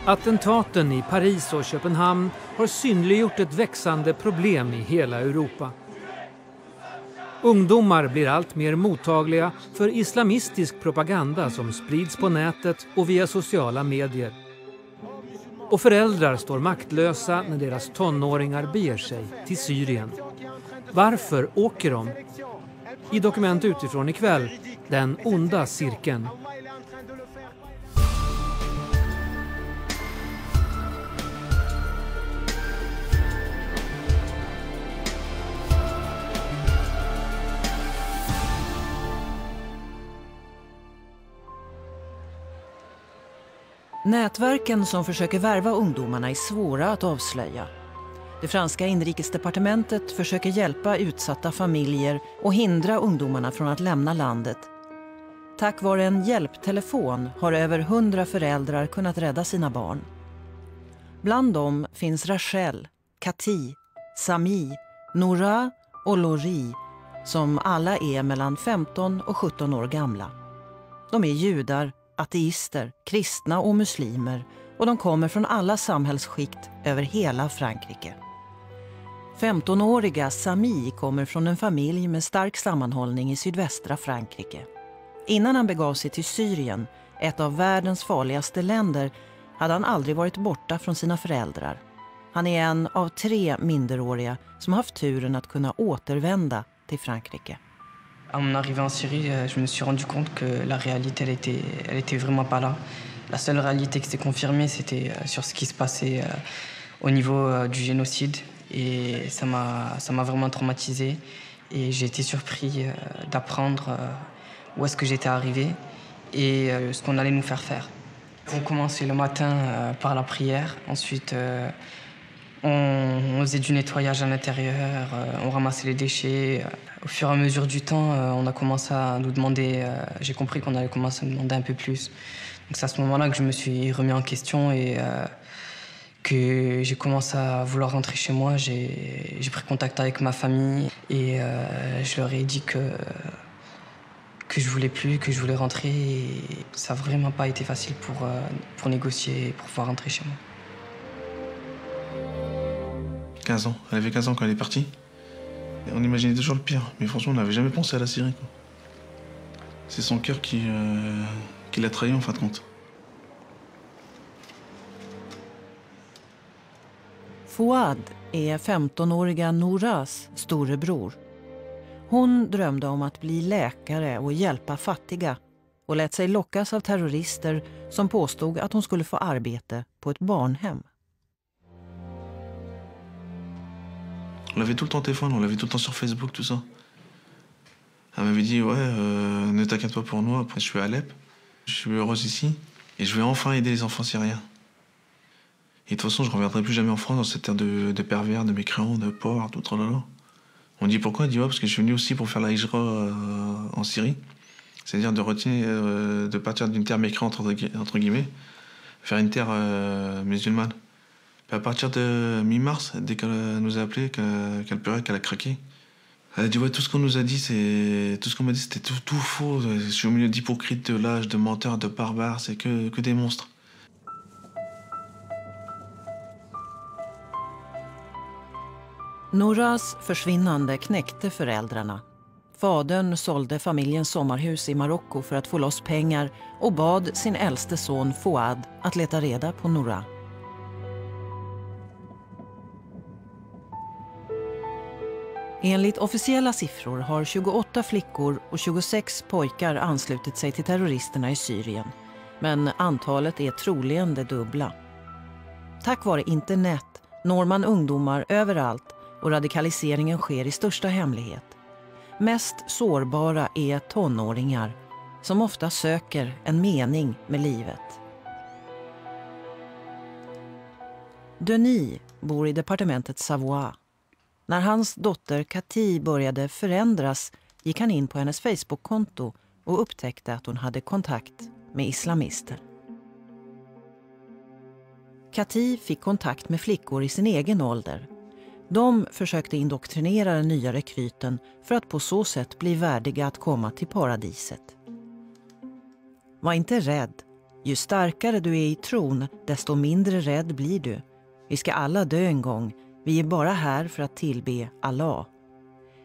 Attentaten i Paris och Köpenhamn har synliggjort ett växande problem i hela Europa. Ungdomar blir allt mer mottagliga för islamistisk propaganda som sprids på nätet och via sociala medier. Och föräldrar står maktlösa när deras tonåringar beger sig till Syrien. Varför åker de? I Dokument utifrån ikväll, den onda cirkeln. Nätverken som försöker värva ungdomarna är svåra att avslöja. Det franska inrikesdepartementet försöker hjälpa utsatta familjer och hindra ungdomarna från att lämna landet. Tack vare en hjälptelefon har över 100 föräldrar kunnat rädda sina barn. Bland dem finns Rachel, Kati, Sami, Noura och Lori som alla är mellan 15 och 17 år gamla. De är judar, ateister, kristna och muslimer och de kommer från alla samhällsskikt över hela Frankrike. 15-åriga Sami kommer från en familj med stark sammanhållning i sydvästra Frankrike. Innan han begav sig till Syrien, ett av världens farligaste länder, hade han aldrig varit borta från sina föräldrar. Han är en av 3 minderåriga som haft turen att kunna återvända till Frankrike. À mon arrivée en Syrie, je me suis rendu compte que la réalité, elle était vraiment pas là. La seule réalité qui s'est confirmée, c'était sur ce qui se passait au niveau du génocide. Et ça m'a vraiment traumatisé. Et j'ai été surpris d'apprendre où est-ce que j'étais arrivé et ce qu'on allait nous faire. On commençait le matin par la prière. Ensuite, on faisait du nettoyage à l'intérieur, on ramassait les déchets. Au fur et à mesure du temps, on a commencé à nous demander, j'ai compris qu'on allait commencer à nous demander un peu plus. Donc c'est à ce moment-là que je me suis remis en question et que j'ai commencé à vouloir rentrer chez moi. J'ai pris contact avec ma famille et je leur ai dit que je voulais plus, que je voulais rentrer. Et ça n'a vraiment pas été facile pour négocier et pour pouvoir rentrer chez moi. 15 ans. Elle avait 15 ans quand elle est partie. Et on imaginait toujours le pire, mais franchement, on n'avait jamais pensé à la Syrie, quoi. C'est son cœur qui l'a trahi en fin de compte. Fouad är 15-åriga Nouras storebror. Hon drömde om att bli läkare och hjälpa fattiga och lät sig lockas av terrorister som påstod att hon skulle få arbete på ett barnhem. On l'avait tout le temps au téléphone, on l'avait tout le temps sur Facebook, tout ça. Elle m'avait dit, ouais, ne t'inquiète pas pour nous, après je suis à Alep, je suis heureuse ici, et je vais enfin aider les enfants syriens. Et de toute façon, je ne reviendrai plus jamais en France dans cette terre de pervers, de mécréants, de porcs, tout tralala. On dit pourquoi? Elle dit, ouais, parce que je suis venu aussi pour faire la hijra en Syrie, c'est-à-dire de partir d'une terre mécréante, entre guillemets, faire une terre musulmane. Puis à partir de mi-mars, dès qu'elle nous a appelé, qu'elle pleurait, qu'elle a craqué, elle a dit ouais, tout ce qu'on nous a dit, tout ce qu'on m'a dit, c'était tout faux. Je suis au milieu d'hypocrites, de lâches, de menteurs, de barbares, c'est que des monstres. Nouras försvinnande knäckte föräldrarna. Fadern sålde familjens sommarhus i Marocko för att få loss pengar och bad sin äldste son Fouad att leta reda på Noura. Enligt officiella siffror har 28 flickor och 26 pojkar anslutit sig till terroristerna i Syrien. Men antalet är troligen det dubbla. Tack vare internet når man ungdomar överallt och radikaliseringen sker i största hemlighet. Mest sårbara är tonåringar som ofta söker en mening med livet. Denis bor i departementet Savoie. När hans dotter Kati började förändras gick han in på hennes Facebook-konto och upptäckte att hon hade kontakt med islamister. Kati fick kontakt med flickor i sin egen ålder. De försökte indoktrinera den nya rekryten för att på så sätt bli värdiga att komma till paradiset. Var inte rädd. Ju starkare du är i tron, desto mindre rädd blir du. Vi ska alla dö en gång. Vi är bara här för att tillbe Allah.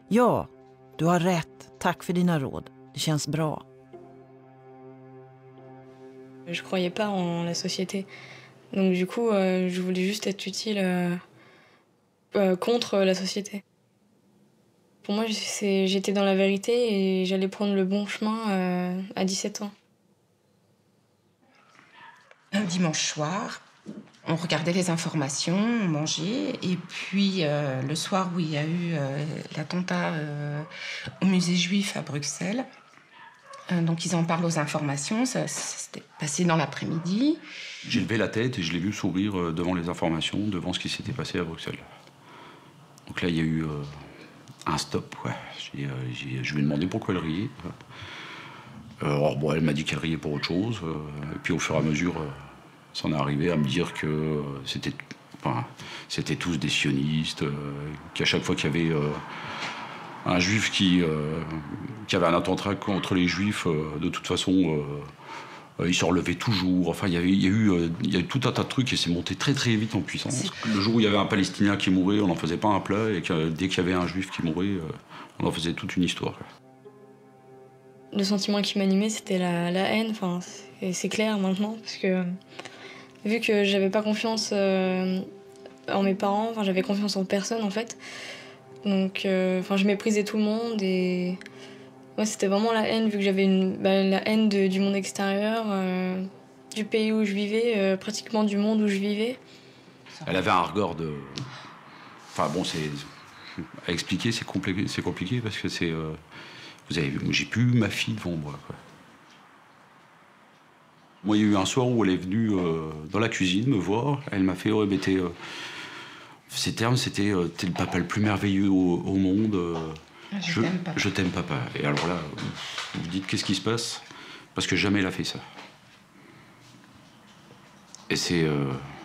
Ja, du har rätt. Tack för dina råd. Det känns bra. Je croyais pas en la société. Donc du coup, je voulais juste être utile contre la société. Pour moi, j'étais dans la vérité et j'allais prendre le bon chemin à 17 ans. Un dimanche soir, on regardait les informations, on mangeait. Et puis, le soir où il y a eu l'attentat au musée juif à Bruxelles, donc ils en parlent aux informations, ça s'était passé dans l'après-midi. J'ai levé la tête et je l'ai vu sourire devant les informations, devant ce qui s'était passé à Bruxelles. Donc là, il y a eu un stop, ouais. Je lui ai demandé pourquoi elle riait. Alors, bon, elle m'a dit qu'elle riait pour autre chose. Et puis au fur et à mesure, ça en est arrivé à me dire que c'était tous des sionistes, qu'à chaque fois qu'il y avait un juif qui avait un attentat contre les juifs, de toute façon, il se relevait toujours. Enfin, il y a eu tout un tas de trucs et c'est monté très très vite en puissance. Le jour où il y avait un Palestinien qui mourait, on n'en faisait pas un plat, et que dès qu'il y avait un juif qui mourait, on en faisait toute une histoire. Le sentiment qui m'animait, c'était la haine. Enfin, c'est clair maintenant, parce que vu que j'avais pas confiance en mes parents, enfin, j'avais confiance en personne en fait. Donc, je méprisais tout le monde et ouais, c'était vraiment la haine, vu que j'avais la haine du monde extérieur, du pays où je vivais, pratiquement du monde où je vivais. Elle avait un regard de... Enfin bon, à expliquer, c'est compliqué parce que c'est... j'ai plus eu ma fille devant moi, quoi. Moi, il y a eu un soir où elle est venue dans la cuisine me voir. Elle m'a fait, ces termes, c'était t'es le papa le plus merveilleux au monde. Je t'aime, papa. Et alors là, vous vous dites, qu'est-ce qui se passe? Parce que jamais elle a fait ça. Et c'est...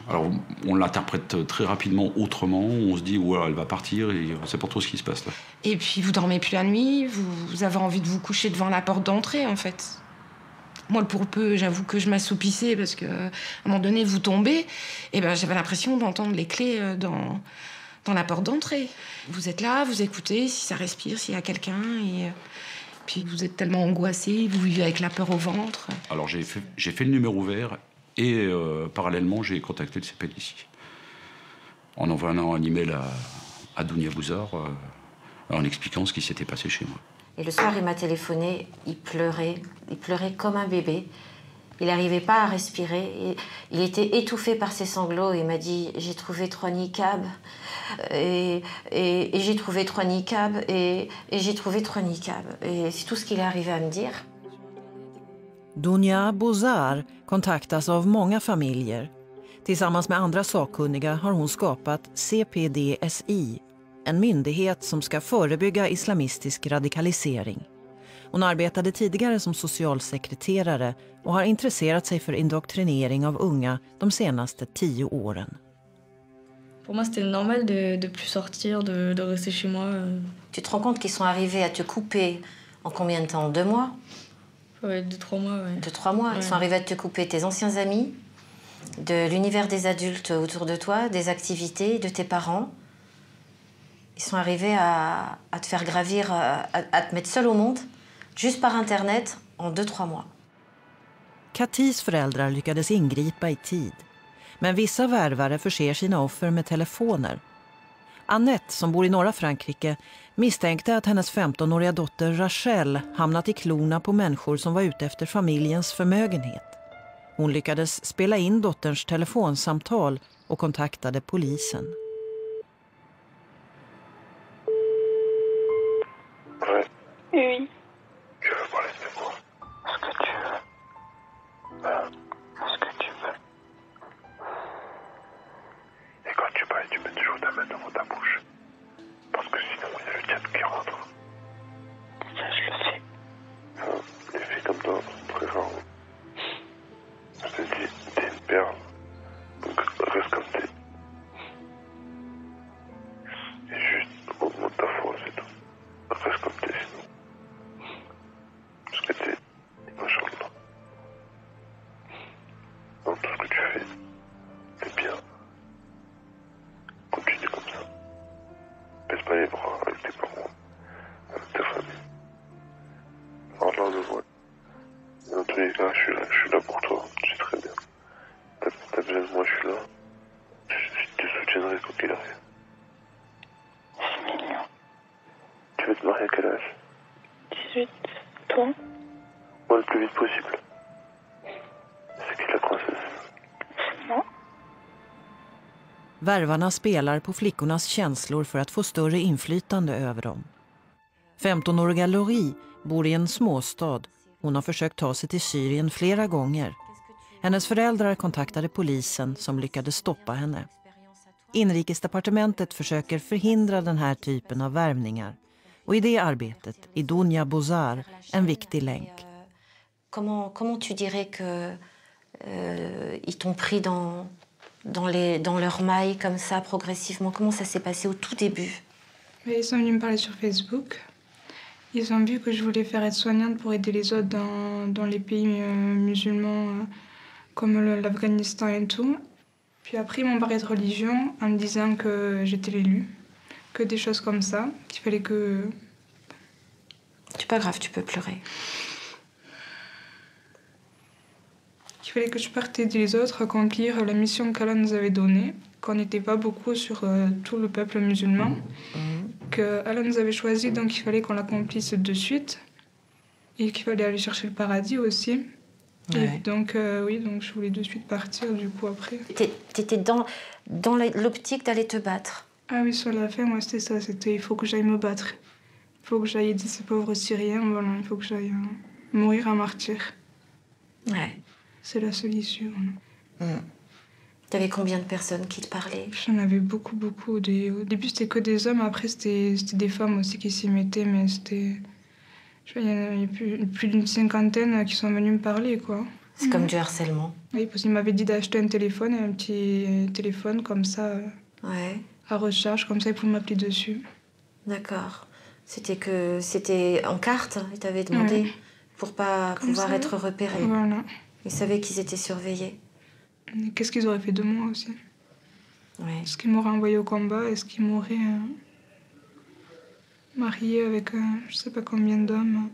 alors, on l'interprète très rapidement autrement. On se dit, ouais, elle va partir et on sait pas trop ce qui se passe là. Et puis, vous dormez plus la nuit, vous avez envie de vous coucher devant la porte d'entrée, en fait. Moi, pour peu, j'avoue que je m'assoupissais parce qu'à un moment donné, vous tombez. Et ben, j'avais l'impression d'entendre les clés dans la porte d'entrée. Vous êtes là, vous écoutez si ça respire, s'il y a quelqu'un. Et puis, vous êtes tellement angoissé, vous vivez avec la peur au ventre. Alors, j'ai fait le numéro vert. Et parallèlement, j'ai contacté le CPDC en envoyant un email à Dounia Bouzar en expliquant ce qui s'était passé chez moi. Et le soir, il m'a téléphoné, il pleurait comme un bébé. Il n'arrivait pas à respirer, il était étouffé par ses sanglots. Il m'a dit, j'ai trouvé 3 niqabs, et j'ai trouvé 3 niqabs, et j'ai trouvé 3 niqabs. Et c'est tout ce qu'il est arrivé à me dire. Dounia Bouzar kontaktas av många familjer. Tillsammans med andra sakkunniga har hon skapat CPDSI, en myndighet som ska förebygga islamistisk radikalisering. Hon arbetade tidigare som socialsekreterare och har intresserat sig för indoktrinering av unga de senaste 10 åren. Pour moi, c'était normal de plus sortir, de rester chez moi. Tu te rends compte qu'ils sont arrivés à te couper en combien de temps? 2 mois? Ouais, 2-3 mois, ouais. 2-3 mois. Ouais. Ils sont arrivés à te couper tes anciens amis, de l'univers des adultes autour de toi, des activités, de tes parents. Ils sont arrivés à te faire gravir, à te mettre seul au monde, juste par Internet, en 2-3 mois. Katis föräldrar lyckades ingripa i tid. Men vissa värvare förser sina offer med telefoner. Annette, som bor i norra Frankrike, misstänkte att hennes 15-åriga dotter Rachel hamnat i klorna på människor som var ute efter familjens förmögenhet. Hon lyckades spela in dotterns telefonsamtal och kontaktade polisen. Oui. Je veux parler de quoi? Ce que tu veux. Ce que tu veux. Et quand tu parles, tu mets toujours ta main devant ta bouche. Parce que sinon, il y a le diable qui rentre. Ça, je le sais. Les filles comme toi, très rare. Je te dis, t'es une perle. Donc, reste comme t'es. tous les cas, je suis là pour toi, tu sais très bien. T'as besoin de moi, je suis là. Je te soutiendrai quoi qu'il arrive. C'est mignon. Tu veux te marier à quel âge? 18. Toi? Moi, le plus vite possible. C'est qui la princesse? Non. Värvarna spelar på flickornas känslor för att få större inflytande över dem. 15-åriga Laurie bor i en småstad. Hon har försökt ta sig till Syrien flera gånger. Hennes föräldrar kontaktade polisen som lyckades stoppa henne. Inrikesdepartementet försöker förhindra den här typen av värvningar. Och i det arbetet är Dunja Bozar en viktig länk. Comment tu dirais que ils t'ont pris dans leur maille comme ça progressivement? Comment ça s'est passé au tout début? Ils sont venus me parler sur Facebook. Ils ont vu que je voulais faire aide-soignante pour aider les autres dans les pays musulmans comme l'Afghanistan et tout. Puis après, ils m'ont parlé de religion en me disant que j'étais l'élu, que des choses comme ça, qu'il fallait que... C'est pas grave, tu peux pleurer. Qu'il fallait que je parte aider les autres, accomplir la mission qu'Allah nous avait donnée, qu'on n'était pas beaucoup sur tout le peuple musulman, que Allah nous avait choisi, donc il fallait qu'on l'accomplisse de suite, et qu'il fallait aller chercher le paradis aussi. Ouais. Et donc, oui, donc je voulais de suite partir, du coup, après. T'étais dans l'optique d'aller te battre? Ah oui, sur la fin, moi, c'était ça. C'était, il faut que j'aille me battre. Il faut que j'aille aider ces pauvres Syriens, voilà. Il faut que j'aille mourir en martyr. Ouais. C'est la seule issue, voilà. T'avais combien de personnes qui te parlaient? J'en avais beaucoup, beaucoup. Au début, c'était que des hommes. Après, c'était des femmes aussi qui s'y mettaient, mais c'était... Il y a plus d'une cinquantaine qui sont venus me parler, quoi. C'est comme du harcèlement. Oui, parce qu'ils m'avaient dit d'acheter un petit téléphone comme ça, ouais. À recharge, comme ça ils pouvaient m'appeler dessus. D'accord. C'était en carte, ils t'avaient demandé, ouais. Pour pas comme pouvoir être repérés. Voilà. Ils savaient qu'ils étaient surveillés. Qu'est-ce qu'ils auraient fait de moi aussi? Ouais. Est-ce qu'ils m'auraient envoyé au combat? Est-ce qu'ils m'auraient... mariée avec je sais pas combien d'hommes.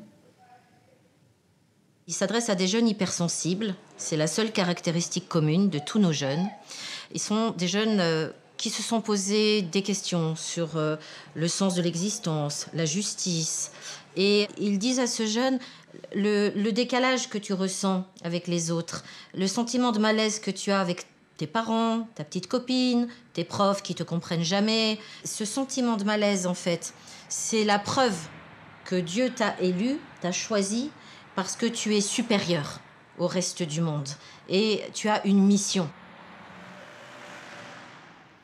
Il s'adresse à des jeunes hypersensibles. C'est la seule caractéristique commune de tous nos jeunes. Ils sont des jeunes qui se sont posés des questions sur le sens de l'existence, la justice. Et ils disent à ce jeune, le décalage que tu ressens avec les autres, le sentiment de malaise que tu as avec tes parents, ta petite copine, tes profs qui te comprennent jamais. Ce sentiment de malaise, en fait, c'est la preuve que Dieu t'a élu, t'a choisi, parce que tu es supérieur au reste du monde. Et tu as une mission.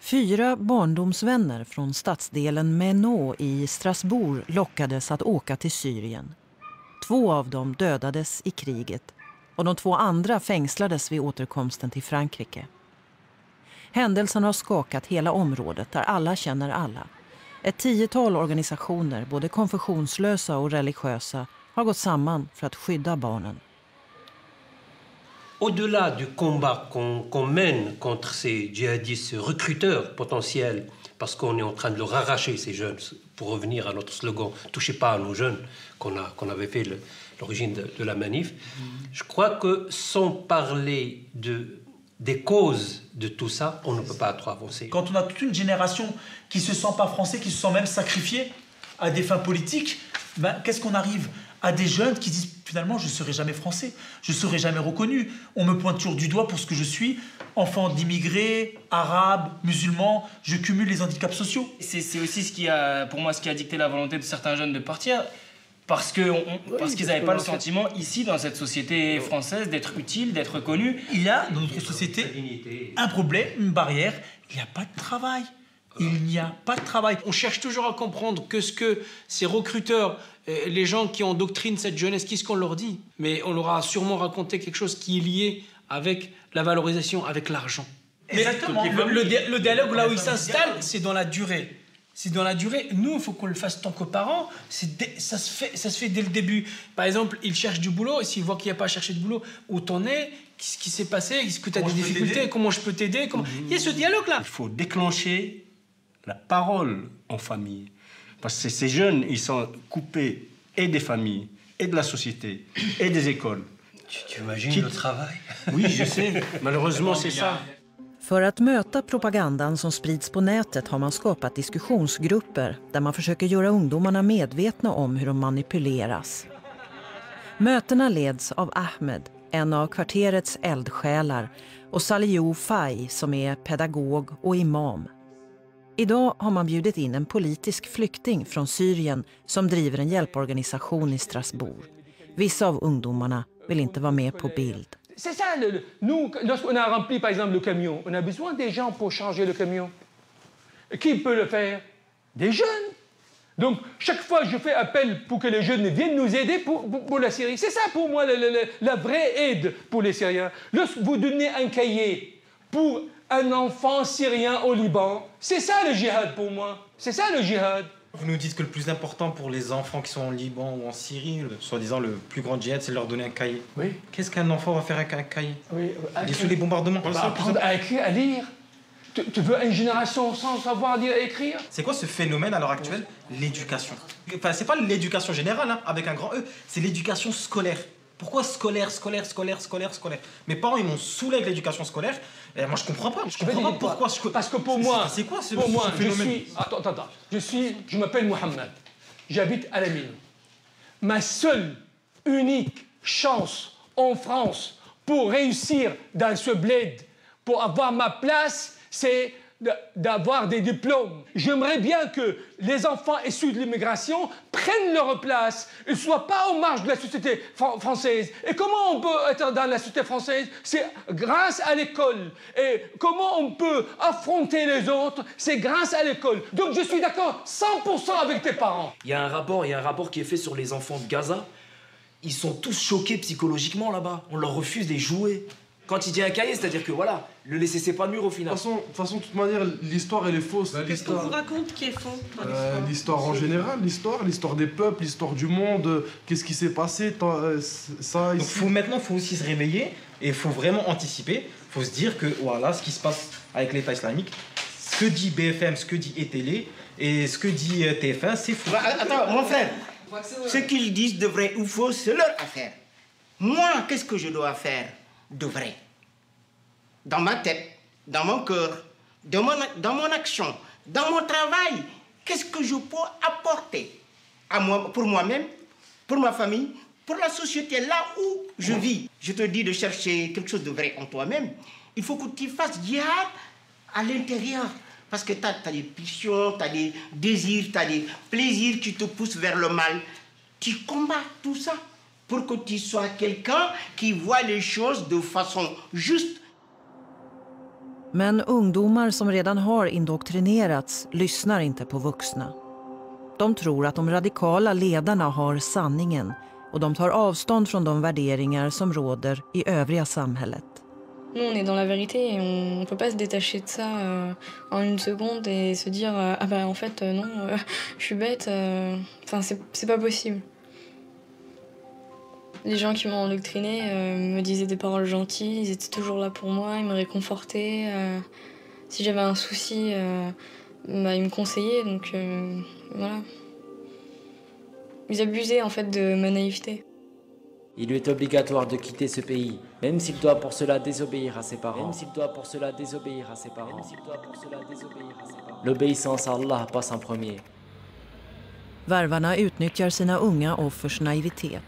4 barndomsvänner från stadsdelen Menot i Strasbourg lockades att åka till Syrien. 2 av dem dödades i kriget och de 2 andra fängslades vid återkomsten till Frankrike. Händelsen har skakat hela området där alla känner alla. Ett 10-tal organisationer, både konfessionslösa och religiösa, har gått samman för att skydda barnen. Au-delà du combat qu'on mène contre ces djihadistes, ces recruteurs potentiels, parce qu'on est en train de leur arracher ces jeunes, pour revenir à notre slogan « Touchez pas à nos jeunes », qu'on avait fait l'origine de la manif, je crois que sans parler des causes de tout ça, on ne peut pas trop avancer. Quand on a toute une génération qui ne se sent pas français, qui se sent même sacrifié à des fins politiques, ben, qu'est-ce qu'on arrive à des jeunes qui disent finalement je ne serai jamais français, je ne serai jamais reconnu. On me pointe toujours du doigt pour ce que je suis, enfant d'immigrés, arabes, musulmans, je cumule les handicaps sociaux. C'est aussi pour moi ce qui a dicté la volonté de certains jeunes de partir. Parce qu'ils n'avaient pas le sentiment, ici, dans cette société française, d'être utile, d'être reconnu. Il y a, dans notre société, un problème, une barrière. Il n'y a pas de travail. Il n'y a pas de travail. On cherche toujours à comprendre que ce que ces recruteurs, les gens qui endoctrinent cette jeunesse, qu'est-ce qu'on leur dit? Mais on leur a sûrement raconté quelque chose qui est lié avec la valorisation, avec l'argent. Exactement. Le dialogue, là où il s'installe, c'est dans la durée. C'est dans la durée. Nous, il faut qu'on le fasse tant que parents. Ça se fait dès le début. Par exemple, ils cherchent du boulot. Et s'ils voient qu'il n'y a pas à chercher de boulot, où t'en es? Qu'est-ce qui s'est passé? Est-ce que tu as des difficultés? Comment je peux t'aider? Il y a ce dialogue-là. Il faut déclencher la parole en famille. Parce que ces jeunes, ils sont coupés et des familles, et de la société, et des écoles. Tu imagines le travail? Oui, je sais. Malheureusement, c'est ça. För att möta propagandan som sprids på nätet har man skapat diskussionsgrupper där man försöker göra ungdomarna medvetna om hur de manipuleras. Mötena leds av Ahmed, en av kvarterets eldsjälar, och Saliou Fay som är pedagog och imam. Idag har man bjudit in en politisk flykting från Syrien som driver en hjälporganisation i Strasbourg. Vissa av ungdomarna vill inte vara med på bild. C'est ça, nous, lorsqu'on a rempli par exemple le camion, on a besoin des gens pour charger le camion. Qui peut le faire? Des jeunes. Donc, chaque fois, je fais appel pour que les jeunes viennent nous aider pour la Syrie. C'est ça, pour moi, la vraie aide pour les Syriens. Lorsque vous donnez un cahier pour un enfant syrien au Liban, c'est ça le djihad pour moi. C'est ça le djihad. Vous nous dites que le plus important pour les enfants qui sont en Liban ou en Syrie, soi-disant le plus grand djihad, c'est de leur donner un cahier. Oui. Qu'est-ce qu'un enfant va faire avec un cahier? Oui. Sous les bombardements. Apprendre à écrire, à lire. Tu veux une génération sans savoir lire et écrire? C'est quoi ce phénomène à l'heure actuelle? L'éducation. Enfin, c'est pas l'éducation générale, hein, avec un grand E, c'est l'éducation scolaire. Pourquoi scolaire? Mes parents, ils m'ont saoulé avec l'éducation scolaire. Et moi, je comprends pas. Je comprends pas pourquoi. Parce que pour moi, c'est quoi ce phénomène? Attends. Je m'appelle Mohamed. J'habite à la mine. Ma seule, unique chance en France pour réussir dans ce bled, pour avoir ma place, c'est d'avoir des diplômes. J'aimerais bien que les enfants issus de l'immigration prennent leur place et ne soient pas aux marges de la société française. Et comment on peut être dans la société française? C'est grâce à l'école. Et comment on peut affronter les autres? C'est grâce à l'école. Donc je suis d'accord 100% avec tes parents. Il y a un rapport qui est fait sur les enfants de Gaza. Ils sont tous choqués psychologiquement là-bas. On leur refuse des jouets. Quand il dit un cahier, c'est-à-dire que voilà, le laisser s'épanouir au final. De toute toute manière, l'histoire elle est fausse. Qu'est-ce qu'on vous raconte qui est faux? L'histoire en général, l'histoire des peuples, l'histoire du monde, qu'est-ce qui s'est passé, ça ici. Maintenant, il faut aussi se réveiller et il faut vraiment anticiper. Il faut se dire que voilà, ce qui se passe avec l'État islamique, ce que dit BFM, ce que dit ETélé et ce que dit TF1, c'est faux. Attends, mon frère, ce qu'ils disent de vrai ou faux, c'est leur affaire. Moi, qu'est-ce que je dois faire de vrai? Dans ma tête, dans mon cœur, dans mon action, dans mon travail, qu'est-ce que je peux apporter à moi, pour moi-même, pour ma famille, pour la société, là où je vis? Je te dis de chercher quelque chose de vrai en toi-même. Il faut que tu fasses djihad à l'intérieur. Parce que tu as des pulsions, tu as des désirs, tu as des plaisirs qui te poussent vers le mal. Tu combats tout ça pour que tu sois quelqu'un qui voit les choses de façon juste. Men ungdomar som redan har indoktrinerats lyssnar inte på vuxna. De tror att de radikala ledarna har sanningen och de tar avstånd från de värderingar som råder i övriga samhället. Nous, on est dans la vérité et on ne peut pas se détacher de ça en une seconde et se dire ah bah en fait non, je suis bête. Enfin, c'est pas possible. Les gens qui m'ont endoctriné me disaient des paroles gentilles, ils étaient toujours là pour moi, ils me réconfortaient. Si j'avais un souci, ils me conseillaient, donc voilà. Ils abusaient en fait de ma naïveté. Il lui est obligatoire de quitter ce pays, même s'il doit pour cela désobéir à ses parents. L'obéissance à Allah passe en premier. Värvarna utnyttjar sina unga offers naivitet.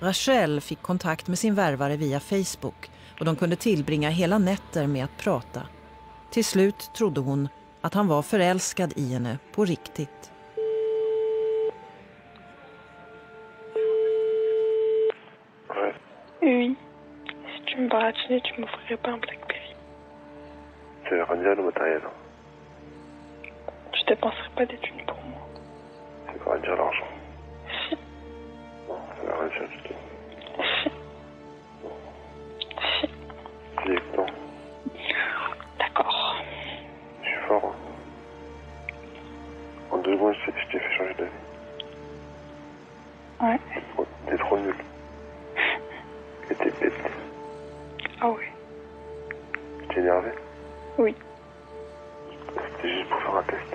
Rachel fick kontakt med sin värvare via Facebook och de kunde tillbringa hela nätter med att prata. Till slut trodde hon att han var förälskad i henne på riktigt. Oui. Si tu me baratinais, tu m'offrirais pas un Blackberry. C'est radial ou matériel? Je dépenserais pas des thunes pour moi. C'est pas dire l'argent. Si. Non, ça va rien dire du tout. Si. Si. C'est écoutant. D'accord. Je suis fort. Hein. En 2 secondes, je t'ai fait changer d'avis. Ouais. T'es trop nul. Et t'es bête. Ah oui. T'es énervé? Oui. C'était juste pour faire un test.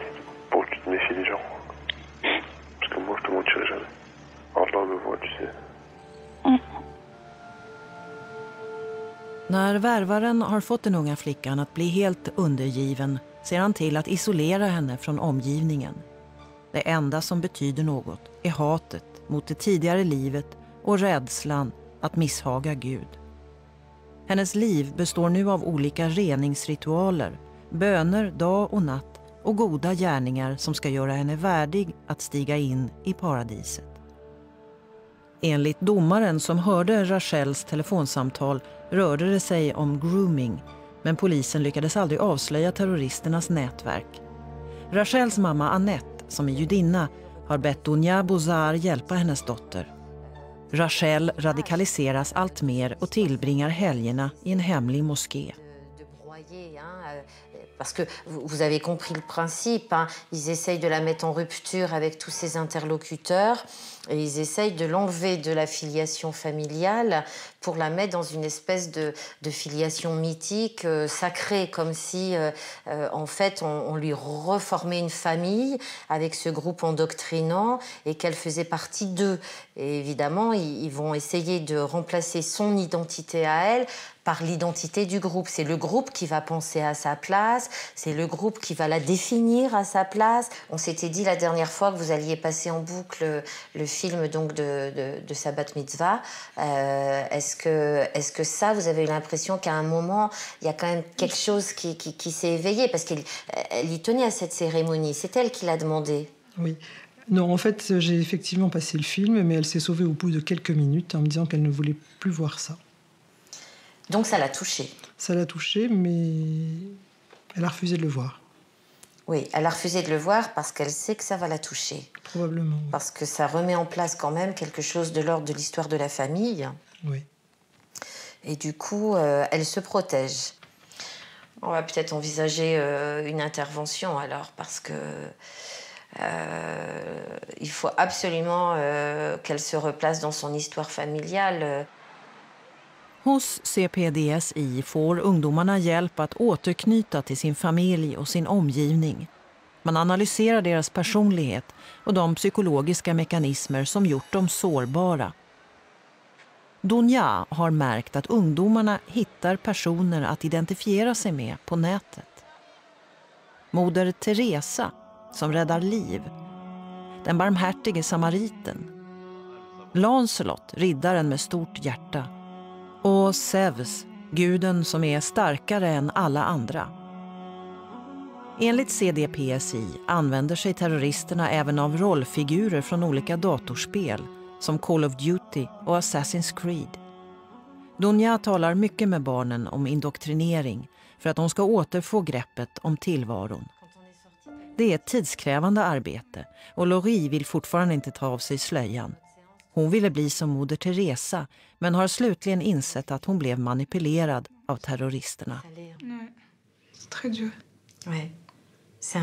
Pour que tu te méfies des gens. Parce que moi, je te montre När värvaren har fått den unga flickan att bli helt undergiven ser han till att isolera henne från omgivningen. Det enda som betyder något är hatet mot det tidigare livet och rädslan att misshaga Gud. Hennes liv består nu av olika reningsritualer, böner dag och natt och goda gärningar som ska göra henne värdig att stiga in i paradiset. Enligt domaren som hörde Rachels telefonsamtal rörde det sig om grooming, men polisen lyckades aldrig avslöja terroristernas nätverk. Rachels mamma Annette, som är judinna, har bett Dunya Bozar hjälpa hennes dotter. Rachel radikaliseras allt mer och tillbringar helgerna i en hemlig moské. Parce que vous avez compris le principe, hein. Ils essayent de la mettre en rupture avec tous ses interlocuteurs et ils essayent de l'enlever de la filiation familiale pour la mettre dans une espèce de filiation mythique, sacrée, comme si en fait on lui reformait une famille avec ce groupe endoctrinant et qu'elle faisait partie d'eux. Et évidemment, ils vont essayer de remplacer son identité à elle par l'identité du groupe. C'est le groupe qui va penser à sa place, c'est le groupe qui va la définir à sa place. On s'était dit la dernière fois que vous alliez passer en boucle le film donc de sa bat mitzvah. Est-ce que ça, vous avez eu l'impression qu'à un moment, il y a quand même quelque chose qui s'est éveillé? Parce qu'elle y tenait à cette cérémonie, c'est elle qui l'a demandé. Oui. Non, en fait, j'ai effectivement passé le film, mais elle s'est sauvée au bout de quelques minutes en me disant qu'elle ne voulait plus voir ça. Donc ça l'a touchée. Ça l'a touchée, mais elle a refusé de le voir. Oui, elle a refusé de le voir parce qu'elle sait que ça va la toucher. Probablement. Oui. Parce que ça remet en place quand même quelque chose de l'ordre de l'histoire de la famille. Oui. Et du coup, elle se protège. On va peut-être envisager une intervention alors, parce que il faut absolument qu'elle se replace dans son histoire familiale. Hos CPDSI får ungdomarna hjälp att återknyta till sin familj och sin omgivning. Man analyserar deras personlighet och de psykologiska mekanismer som gjort dem sårbara. Dunya har märkt att ungdomarna hittar personer att identifiera sig med på nätet. Moder Teresa, som räddar liv. Den barmhärtige samariten. Lancelot, riddaren med stort hjärta. Och Zeus, guden som är starkare än alla andra. Enligt CDPSI använder sig terroristerna även av rollfigurer från olika datorspel som Call of Duty och Assassin's Creed. Dunya talar mycket med barnen om indoktrinering för att de ska återfå greppet om tillvaron. Det är ett tidskrävande arbete och Laurie vill fortfarande inte ta av sig slöjan. Hon ville bli som moder Teresa, men har slutligen insett att hon blev manipulerad av terroristerna. C'est très dur. Ouais. C'est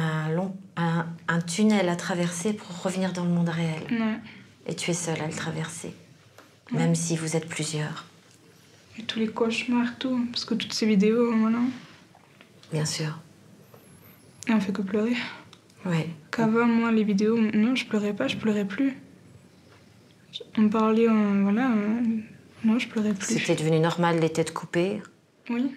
un tunnel à traverser pour revenir dans le monde réel. Ouais. Et tu es seule à le traverser, Ouais. même si vous êtes plusieurs. Et tous les cauchemars, tout. Parce que toutes ces vidéos, voilà. Bien sûr. Et on fait que pleurer. Ouais. Qu'avant, moi, les vidéos, non, je pleurais pas, je pleurais plus. On parlait, voilà, non, je pleurais plus. C'était devenu normal, les têtes coupées. Oui.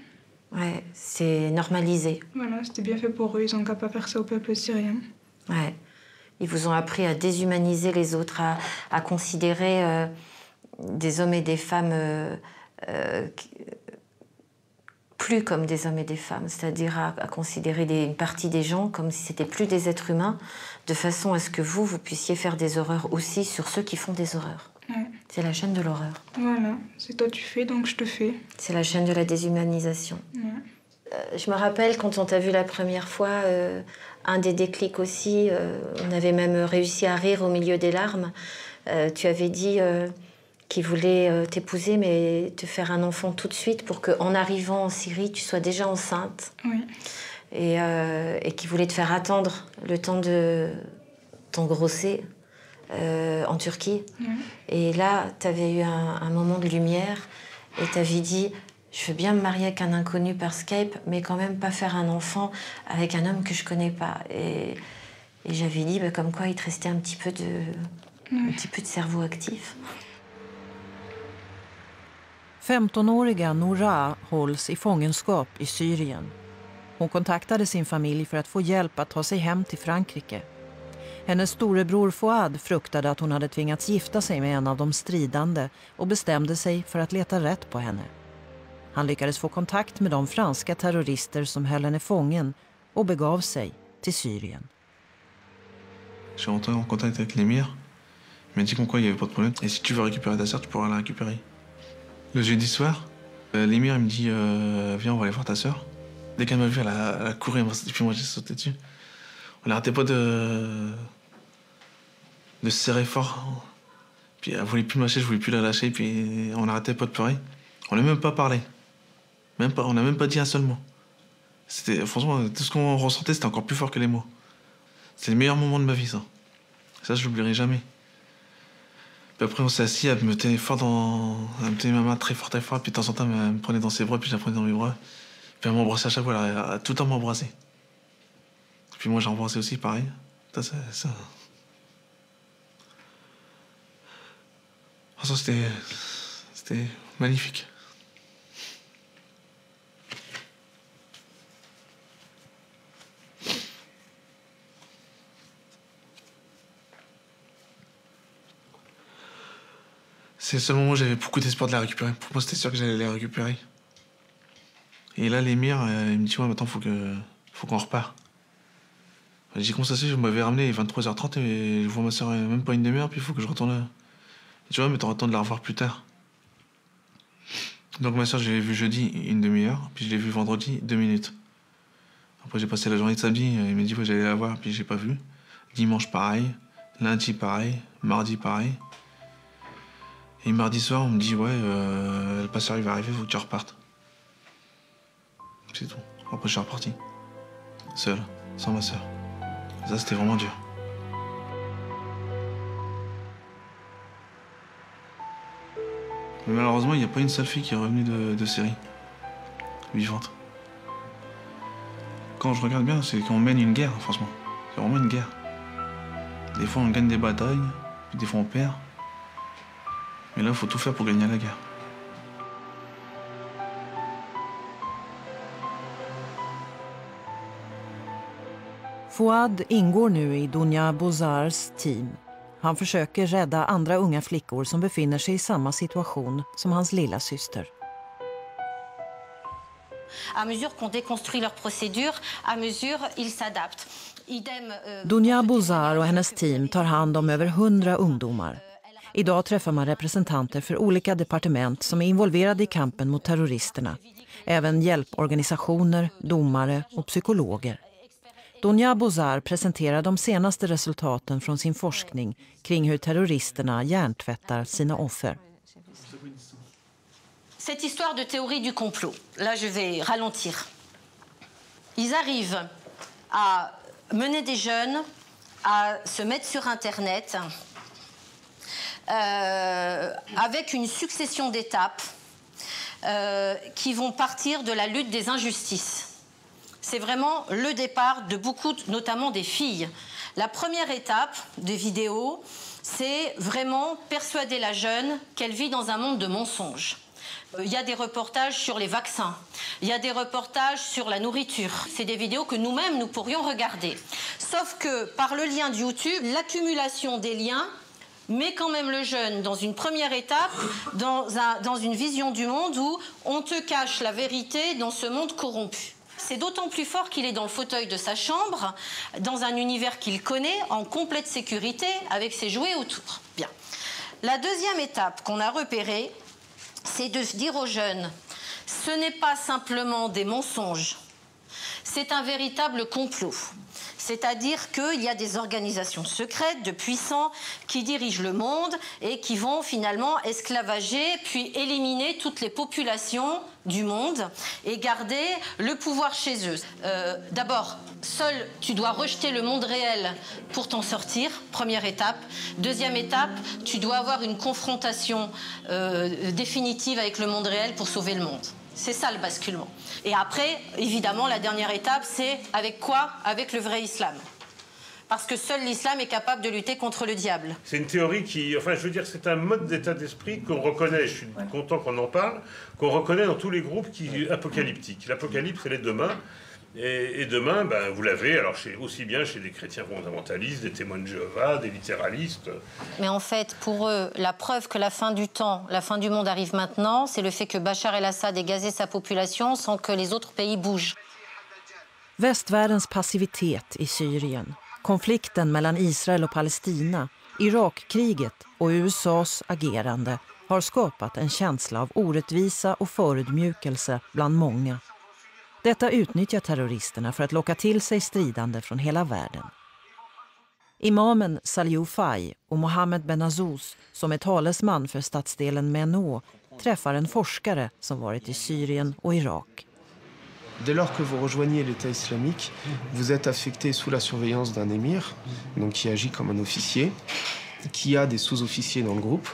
Ouais, c'est normalisé. Voilà, c'était bien fait pour eux, ils ont qu'à pas faire ça au peuple syrien. Ouais. Ils vous ont appris à déshumaniser les autres, à considérer des hommes et des femmes plus comme des hommes et des femmes, c'est-à-dire à considérer une partie des gens comme si c'était plus des êtres humains, de façon à ce que vous puissiez faire des horreurs aussi sur ceux qui font des horreurs. Ouais. C'est la chaîne de l'horreur. Voilà, c'est toi tu fais, donc je te fais. C'est la chaîne de la déshumanisation. Ouais. Je me rappelle quand on t'a vu la première fois, un des déclics aussi, on avait même réussi à rire au milieu des larmes. Tu avais dit qu'il voulait t'épouser mais te faire un enfant tout de suite pour qu'en arrivant en Syrie, tu sois déjà enceinte. Oui. Et qu'il voulait te faire attendre le temps de t'engrosser en Turquie. Ouais. Et là, tu avais eu un moment de lumière et tu avais dit... Je veux bien me marier avec un inconnu par Skype, mais quand même pas faire un enfant avec un homme que je connais pas. Et j'avais dit, comme quoi il te restait un petit peu de cerveau actif. 15-åriga Noura hålls i fångenskap i Syrien. Hon kontaktade sin familj för att få hjälp att ta sig hem till Frankrike. Hennes storebror Fouad fruktade att hon hade tvingats gifta sig med en av de stridande och bestämde sig för att leta rätt på henne. Han lyckades få kontakt med de franska terrorister som höll henne fången och begav sig till Syrien. Je suis rentré en contact avec l'émir. Il m'a dit comme quoi il n'y avait pas de problème. Et si tu veux récupérer ta sœur, tu pourras la récupérer. Le jeudi soir, l'émir me dit viens, on va aller voir ta sœur. Dès qu'elle m'a vu, elle a couru, et puis moi j'ai sauté dessus. On n'arrêtait pas de se serrer fort. Puis elle voulait plus me lâcher, je voulais plus la lâcher, puis on n'arrêtait pas de pleurer. On n'a même pas parlé. On n'a même pas dit un seul mot. Franchement, tout ce qu'on ressentait, c'était encore plus fort que les mots. C'est le meilleur moment de ma vie, ça. Ça, je l'oublierai jamais. Puis après, on s'est assis, elle me tenait fort elle me tenait ma main très fort, puis de temps en temps, elle me prenait dans ses bras, puis je la prenais dans mes bras. Puis elle m'embrassait à chaque fois, elle a tout le temps m'embrassé. Puis moi, j'ai embrassé aussi, pareil. Ça. Franchement, c'était magnifique. C'est le seul moment où j'avais beaucoup d'espoir de la récupérer. Pour moi, c'était sûr que j'allais la récupérer. Et là, l'émir, il me dit ouais, maintenant, faut qu'on repart. J'ai dit comment ça se fait, je m'avais ramené 23h30 et je vois ma soeur même pas une demi-heure, puis il faut que je retourne là. Et tu vois, mais t'auras le temps de la revoir plus tard. Donc ma soeur, je l'ai vue jeudi une demi-heure, puis je l'ai vue vendredi 2 minutes. Après, j'ai passé la journée de samedi, il m'a dit ouais, j'allais la voir, puis j'ai pas vu. Dimanche, pareil. Lundi, pareil. Mardi, pareil. Et mardi soir, on me dit, ouais, le passeur il va arriver, faut que tu repartes. C'est tout. Après, je suis reparti. Seul, sans ma sœur. Ça, c'était vraiment dur. Mais malheureusement, il n'y a pas une seule fille qui est revenue de Syrie. Vivante. Quand je regarde bien, c'est qu'on mène une guerre, franchement. C'est vraiment une guerre. Des fois, on gagne des batailles, puis des fois, on perd. Mais là, il faut tout faire pour gagner la guerre. Fouad ingår nu i Dunya Bozars team. Han försöker rädda andra unga flickor som befinner sig i samma situation som hans lilla syster. À mesure qu'on déconstruit leurs procédures, à mesure ils s'adaptent. Dunya Bozar och hennes team tar hand om över 100 ungdomar. Idag träffar man representanter för olika departement som är involverade i kampen mot terroristerna. Även hjälporganisationer, domare och psykologer. Dunya Bozar presenterar de senaste resultaten från sin forskning kring hur terroristerna hjärntvättar sina offer. Cette histoire de théorie du complot, là je vais ralentir. Ils arrivent à mener des jeunes à se mettre sur Internet avec une succession d'étapes qui vont partir de la lutte des injustices. C'est vraiment le départ de beaucoup, notamment des filles. La première étape des vidéos, c'est vraiment persuader la jeune qu'elle vit dans un monde de mensonges. Il y a des reportages sur les vaccins, il y a des reportages sur la nourriture. C'est des vidéos que nous-mêmes, nous pourrions regarder. Sauf que par le lien de YouTube, l'accumulation des liens met quand même le jeune dans une première étape, dans une vision du monde où on te cache la vérité dans ce monde corrompu. C'est d'autant plus fort qu'il est dans le fauteuil de sa chambre, dans un univers qu'il connaît, en complète sécurité, avec ses jouets autour. Bien. La deuxième étape qu'on a repérée, c'est de se dire aux jeunes, ce n'est pas simplement des mensonges, c'est un véritable complot. C'est-à-dire qu'il y a des organisations secrètes de puissants qui dirigent le monde et qui vont finalement esclavager puis éliminer toutes les populations du monde et garder le pouvoir chez eux. D'abord, seul tu dois rejeter le monde réel pour t'en sortir, première étape. Deuxième étape, tu dois avoir une confrontation définitive avec le monde réel pour sauver le monde. C'est ça le basculement. Et après, évidemment, la dernière étape, c'est avec quoi? Avec le vrai islam. Parce que seul l'islam est capable de lutter contre le diable. C'est une théorie qui... Enfin, je veux dire, c'est un mode d'état d'esprit qu'on reconnaît, je suis content qu'on en parle, qu'on reconnaît dans tous les groupes apocalyptiques. L'Apocalypse, elle est demain. Et demain, ben, vous l'avez, alors aussi bien chez des chrétiens fondamentalistes, des témoins de Jéhovah, des littéralistes. Mais en fait, pour eux, la preuve que la fin du temps, la fin du monde arrive maintenant, c'est le fait que Bachar el-Assad ait gazé sa population sans que les autres pays bougent. Västvärldens passivitet i Syrien, konflikten mellan Israel och Palestina, Irakkriget och USAs agerande har skapat en känsla av orättvisa och förödmjukelse bland många. Detta utnyttjar terroristerna för att locka till sig stridande från hela världen. Imamen Saliou Faye och Mohammed Benazouz, som är talesman för stadsdelen Menno, träffar en forskare som varit i Syrien och Irak. Dès lors que vous rejoignez l'État islamique, vous êtes affecté sous la surveillance d'un émir, donc qui agit comme un officier, qui a des sous-officiers dans le groupe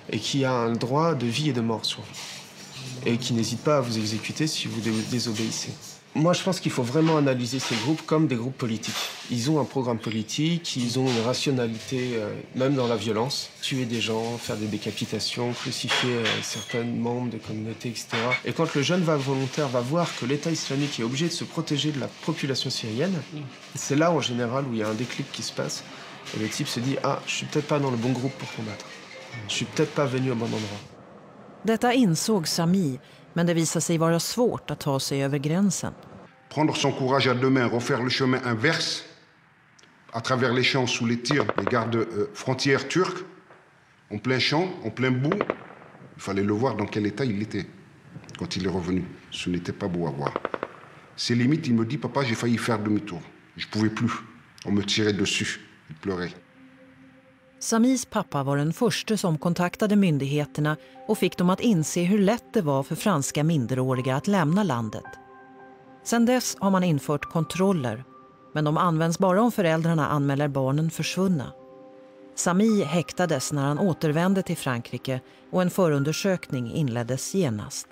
et qui a un droit de vie et de mort sur vous. Et qui n'hésite pas à vous exécuter si vous désobéissez. Moi, je pense qu'il faut vraiment analyser ces groupes comme des groupes politiques. Ils ont un programme politique, ils ont une rationalité, même dans la violence. Tuer des gens, faire des décapitations, crucifier certains membres de communautés, etc. Et quand le jeune volontaire va voir que l'État islamique est obligé de se protéger de la population syrienne, c'est là, en général, où il y a un déclic qui se passe. Et le type se dit « Ah, je suis peut-être pas dans le bon groupe pour combattre. Je suis peut-être pas venu au bon endroit. » Detta insåg Sami, men det visade sig vara svårt att ta sig över gränsen. Prendre son courage à deux mains, refaire le chemin inverse, à travers les champs sous les tirs des gardes frontières turcs, en plein champ, en plein bout. Il fallait le voir dans quel état il était quand il est revenu. Ce n'était pas beau à voir. C'est limite, il me dit, papa, j'ai failli faire demi-tour. Je ne pouvais plus. On me tirait dessus. Il pleurait. Samis pappa var den första som kontaktade myndigheterna och fick dem att inse hur lätt det var för franska minderåriga att lämna landet. Sedan dess har man infört kontroller, men de används bara om föräldrarna anmäler barnen försvunna. Sami häktades när han återvände till Frankrike och en förundersökning inleddes genast.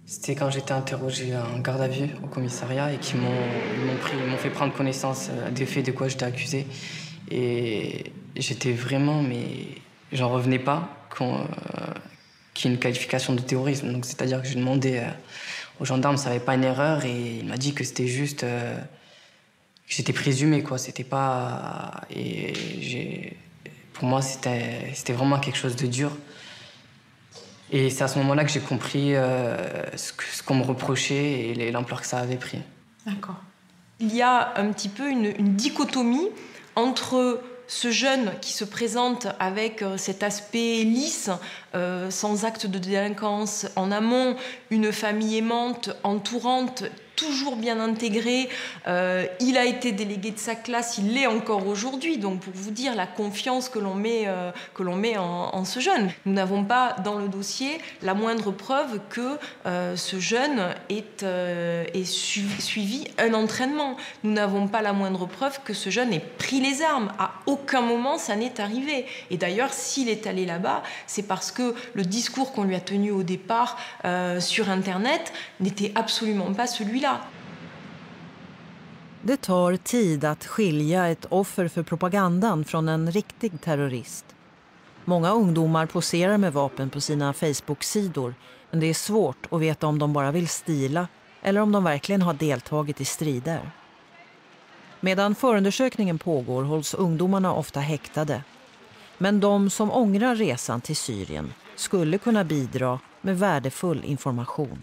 C'était quand j'étais interrogé en garde à vue au commissariat et qu'ils m'ont fait prendre connaissance des faits de quoi j'étais accusé. Et j'étais vraiment, mais j'en revenais pas qu'il y ait une qualification de terrorisme. Donc c'est-à-dire que j'ai demandé aux gendarmes si ça n'avait pas une erreur et il m'a dit que c'était juste que j'étais présumé, quoi. C'était pas pour moi c'était vraiment quelque chose de dur. Et c'est à ce moment-là que j'ai compris ce qu'on me reprochait et l'ampleur que ça avait pris. D'accord. Il y a un petit peu une dichotomie entre ce jeune qui se présente avec cet aspect lisse, sans acte de délinquance, en amont, une famille aimante, entourante, toujours bien intégré. Il a été délégué de sa classe, il l'est encore aujourd'hui. Donc pour vous dire la confiance que l'on met en ce jeune. Nous n'avons pas dans le dossier la moindre preuve que ce jeune ait suivi un entraînement. Nous n'avons pas la moindre preuve que ce jeune ait pris les armes. À aucun moment ça n'est arrivé. Et d'ailleurs, s'il est allé là-bas, c'est parce que le discours qu'on lui a tenu au départ sur Internet n'était absolument pas celui-là. Det tar tid att skilja ett offer för propagandan från en riktig terrorist. Många ungdomar poserar med vapen på sina Facebook-sidor, men det är svårt att veta om de bara vill stila eller om de verkligen har deltagit i strider. Medan förundersökningen pågår hålls ungdomarna ofta häktade. Men de som ångrar resan till Syrien skulle kunna bidra med värdefull information.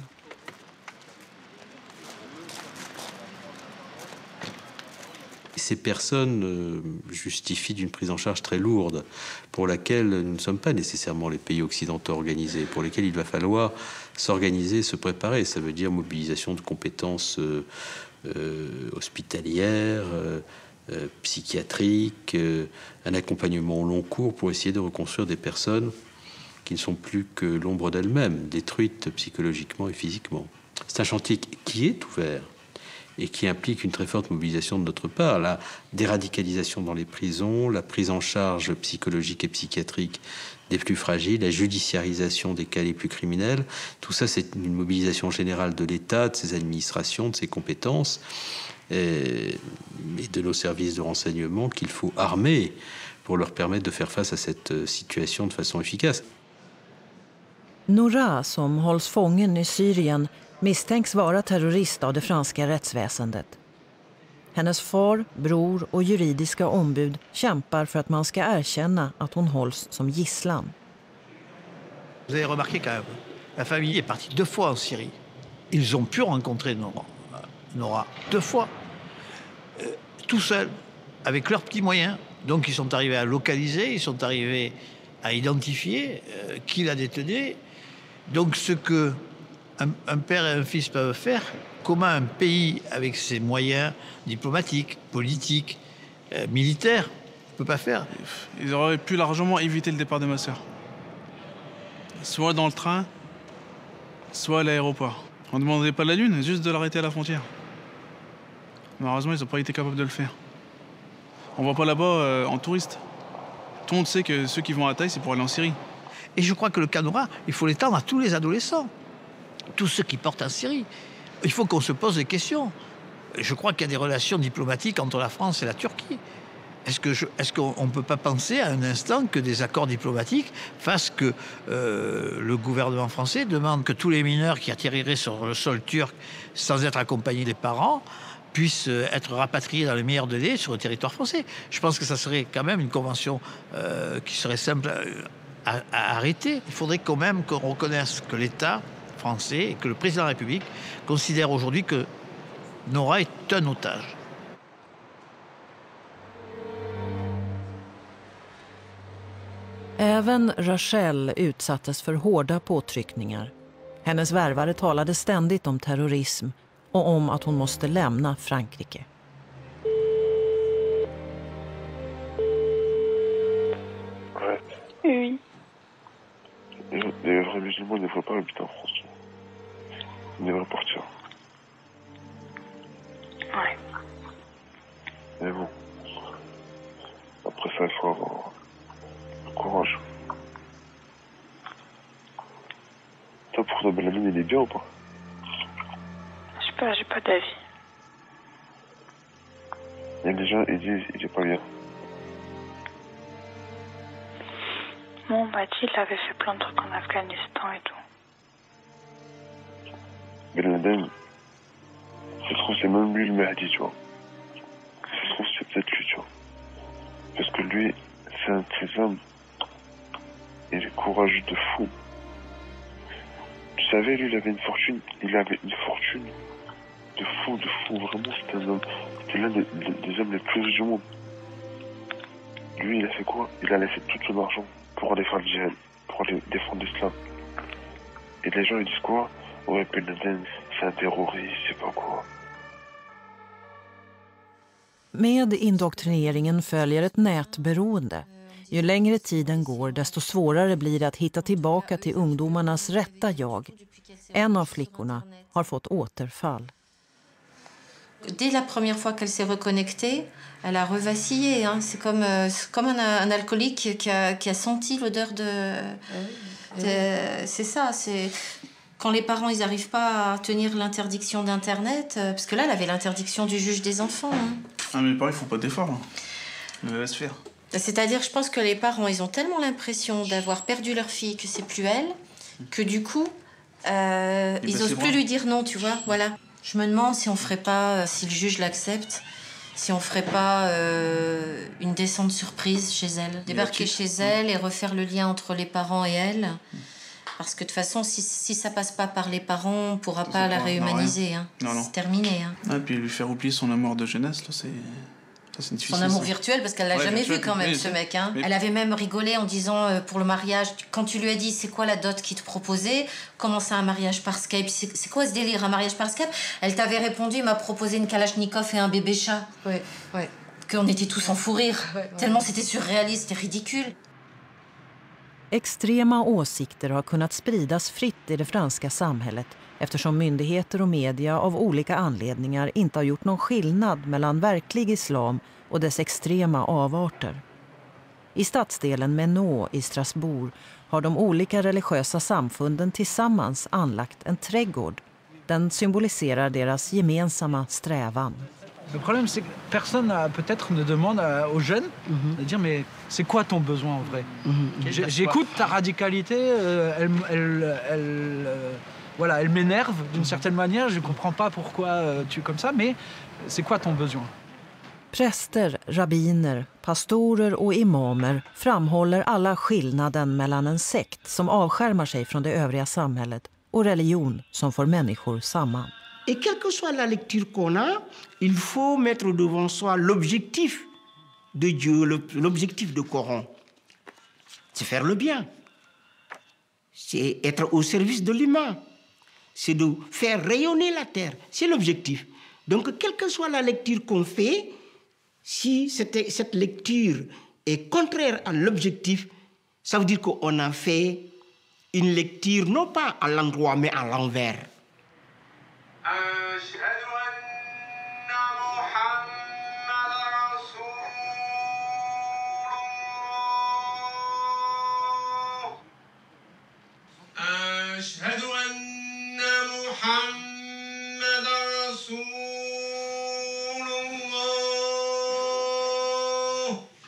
Ces personnes justifient d'une prise en charge très lourde, pour laquelle nous ne sommes pas nécessairement les pays occidentaux organisés, pour lesquels il va falloir s'organiser, se préparer. Ça veut dire mobilisation de compétences hospitalières, psychiatriques, un accompagnement au long cours pour essayer de reconstruire des personnes qui ne sont plus que l'ombre d'elles-mêmes, détruites psychologiquement et physiquement. C'est un chantier qui est ouvert, et qui implique une très forte mobilisation de notre part. La déradicalisation dans les prisons, la prise en charge psychologique et psychiatrique des plus fragiles, la judiciarisation des cas les plus criminels. Tout ça, c'est une mobilisation générale de l'État, de ses administrations, de ses compétences et de nos services de renseignement qu'il faut armer pour leur permettre de faire face à cette situation de façon efficace. Noura, som hålls fången i Syrien, misstänks vara terrorist av det franska rättsväsendet. Hennes far, bror och juridiska ombud kämpar för att man ska erkänna att hon hålls som gisslan. Vous avez remarqué quand même, la famille est partie 2 fois en Syrie. Ils ont pu rencontrer Noura 2 fois, tout seuls, avec leurs petits moyens. Donc ils sont arrivés à localiser, ils sont arrivés à identifier qui la détenait. Donc ce que un père et un fils peuvent faire, comment un pays avec ses moyens diplomatiques, politiques, militaires ne peut pas faire. Ils auraient pu largement éviter le départ de ma sœur. Soit dans le train, soit à l'aéroport. On ne demandait pas de la lune, juste de l'arrêter à la frontière. Malheureusement, ils n'ont pas été capables de le faire. On ne va pas là-bas en touriste. Tout le monde sait que ceux qui vont à Taï, c'est pour aller en Syrie. Et je crois que le cas Noura, il faut l'étendre à tous les adolescents, tous ceux qui portent en Syrie. Il faut qu'on se pose des questions. Je crois qu'il y a des relations diplomatiques entre la France et la Turquie. Est-ce qu'on ne peut pas penser à un instant que des accords diplomatiques fassent que le gouvernement français demande que tous les mineurs qui atterriraient sur le sol turc sans être accompagnés des parents puissent être rapatriés dans les meilleurs délais sur le territoire français? Je pense que ça serait quand même une convention qui serait simple à arrêter. Il faudrait quand même qu'on reconnaisse que l'État français et que le président de la République considère aujourd'hui que Noura est un otage. Även Rachel utsattes för hårda påtryckningar. Hennes värvare talade ständigt om terrorism och om att hon måste lämna Frankrike. Ouais. Oui. Les vrais musulmans ne devraient pas habiter en France. Ils devraient partir. Ouais. Mais bon. Après ça, il faut avoir le courage. Toi, pour ta belle amie, il est bien ou pas? Je sais pas, j'ai pas d'avis. Il y a des gens, ils disent il est pas bien. Bon, on m'a dit qu'il avait fait plein de trucs en Afghanistan et tout. Ben Laden, ça se trouve, c'est même lui le Mahdi, tu vois. Ça se trouve, c'est peut-être lui, tu vois. Parce que lui, c'est un de ces hommes. Il est courageux de fou. Tu savais, lui, il avait une fortune. Il avait une fortune de fou, vraiment. C'était un homme. C'était l'un des hommes les plus riches du monde. Lui, il a fait quoi? Il a laissé tout son argent pour aller faire le djihad, pour aller défendre l'islam. Et les gens, ils disent quoi? Ouais, Ben Laden, c'est un terroriste, je sais pas quoi. Med indoktrineringen följer ett nätberoende. Ju längre tiden går, desto svårare blir det att hitta tillbaka till ungdomarnas rätta jag. En av flickorna har fått återfall. Dès la première fois qu'elle s'est reconnectée, elle a revacillé. Hein. C'est comme un alcoolique qui a senti l'odeur c'est ça, c'est... Quand les parents ils n'arrivent pas à tenir l'interdiction d'Internet, parce que là, elle avait l'interdiction du juge des enfants. Hein. Ah, mais pareil, il ne faut pas d'efforts. Hein. Elle laisse faire. C'est-à-dire, je pense que les parents, ils ont tellement l'impression d'avoir perdu leur fille, que c'est plus elle, que du coup, ils n'osent plus lui dire non, tu vois, voilà. Je me demande si on ferait pas, si le juge l'accepte, si on ferait pas une descente surprise chez elle. Débarquer chez elle et refaire le lien entre les parents et elle. Parce que de toute façon, si ça passe pas par les parents, on ne pourra pas la réhumaniser. Hein. C'est terminé. Hein. Ah, puis lui faire oublier son amour de jeunesse, là, c'est son amour virtuel, parce qu'elle l'a jamais vu quand même, ce mec. Hein. Elle avait même rigolé en disant, pour le mariage, quand tu lui as dit c'est quoi la dot qu'il te proposait, comment ça un mariage par Skype, c'est quoi ce délire, un mariage par Skype? Elle t'avait répondu, il m'a proposé une Kalachnikov et un bébé chat. Ouais. Qu'on était tous en fou rire, tellement c'était surréaliste et ridicule. Extrema åsikter har kunnat spridas fritt i det franska samhället eftersom myndigheter och media av olika anledningar inte har gjort någon skillnad mellan verklig islam och dess extrema avarter. I stadsdelen Menot i Strasbourg har de olika religiösa samfunden tillsammans anlagt en trädgård. Den symboliserar deras gemensamma strävan. Le problème, c'est que personne peut-être ne demande aux jeunes de dire mais c'est quoi ton besoin en vrai. J'écoute ta radicalité, elle m'énerve d'une certaine manière, je ne comprends pas pourquoi tu es comme ça, mais c'est quoi ton besoin? Präster, rabbiner, pastorer och imamer framhåller alla skillnaden mellan en sekt som avskärmar sig från det övriga samhället och religion som får människor samman. Et quelle que soit la lecture qu'on a, il faut mettre devant soi l'objectif de Dieu, l'objectif du Coran. C'est faire le bien. C'est être au service de l'humain. C'est de faire rayonner la terre. C'est l'objectif. Donc, quelle que soit la lecture qu'on fait, si cette lecture est contraire à l'objectif, ça veut dire qu'on a fait une lecture non pas à l'endroit, mais à l'envers.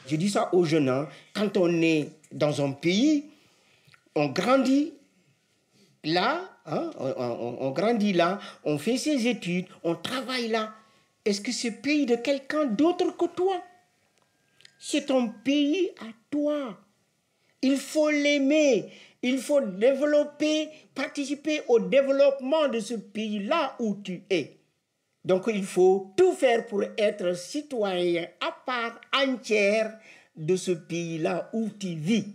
Je dis ça aux jeunes, hein. Quand on est dans un pays, on grandit là, hein, on grandit là, on fait ses études, on travaille là. Est-ce que c'est le pays de quelqu'un d'autre que toi? C'est ton pays à toi. Il faut l'aimer, il faut développer, participer au développement de ce pays-là où tu es. Donc il faut tout faire pour être citoyen à part entière de ce pays-là où tu vis.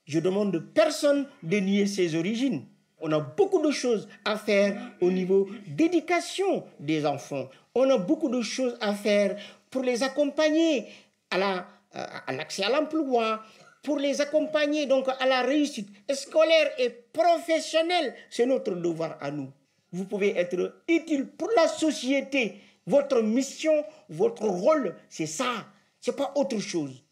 Je demande de personne de nier ses origines. On a beaucoup de choses à faire au niveau d'éducation des enfants. On a beaucoup de choses à faire pour les accompagner à l'accès à l'emploi, pour les accompagner donc à la réussite scolaire et professionnelle. C'est notre devoir à nous. Vous pouvez être utile pour la société. Votre mission, votre rôle, c'est ça. C'est pas autre chose.